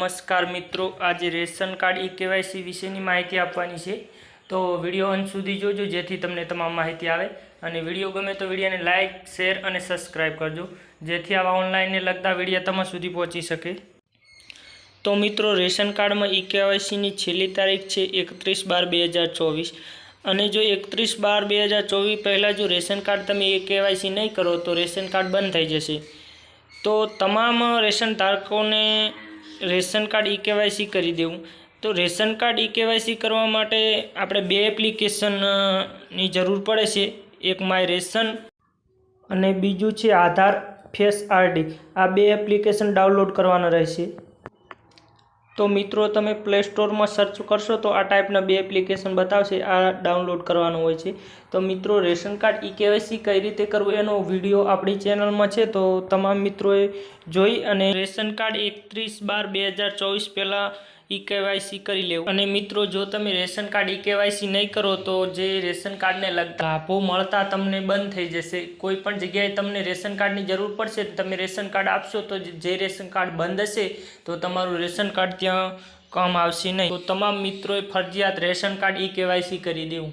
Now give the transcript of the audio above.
નમસ્કાર મિત્રો, આજે રેશન કાર્ડ કેવાયસી વિશેની માહિતી આપવાની છે। તો વિડીયો અંત સુધી જોજો જેથી તમને તમામ માહિતી આવે અને વિડીયો ગમે તો વિડીયોને લાઇક, શેર અને સબસ્ક્રાઇબ કરજો જેથી આવા ઓનલાઈનને લગતા વિડીયો તમારા સુધી પહોંચી શકે। તો મિત્રો, રેશન કાર્ડમાં કેવાયસીની છેલ્લી તારીખ છે 31/12/2024 અને જો 31/12/2024 પહેલાં જો રેશન કાર્ડ તમે કેવાયસી નહીં કરો તો રેશન કાર્ડ બંધ થઈ જશે। તો તમામ રેશન ધારકોને રેશન કાર્ડ કેવાયસી કરી દેવું। તો રેશન કાર્ડ કેવાયસી કરવા માટે આપણે બે એપ્લિકેશનની જરૂર પડે છે, એક માય રેશન અને બીજું છે આધાર ફેસ આરડી। આ બે એપ્લિકેશન ડાઉનલોડ કરવાના રહેશે। તો મિત્રો, તમે પ્લે સ્ટોરમાં સર્ચ કરશો તો આ ટાઈપના બે એપ્લિકેશન બતાવશે, આ ડાઉનલોડ કરવાનું હોય છે। તો મિત્રો, રેશન કાર્ડ કેવાયસી કઈ રીતે કરવું એનો વિડીયો આપણી ચેનલમાં છે, તો તમામ મિત્રોએ જોઈ અને રેશન કાર્ડ 31/12/2024 પહેલાં કેવાયસી કરી લેવું। અને મિત્રો, જો તમે રેશન કાર્ડ કેવાયસી નહીં કરો તો જે રેશન કાર્ડને લગતા લાભો મળતા તમને બંધ થઈ જશે। કોઈ પણ જગ્યાએ તમને રેશન કાર્ડની જરૂર પડશે તો તમે રેશન કાર્ડ આપશો તો જે રેશન કાર્ડ બંધ હશે તો તમારું રેશન કાર્ડ ત્યાં કામ આવશે નહીં। તો તમામ મિત્રોએ ફરજિયાત રેશન કાર્ડ કેવાયસી કરી દેવું।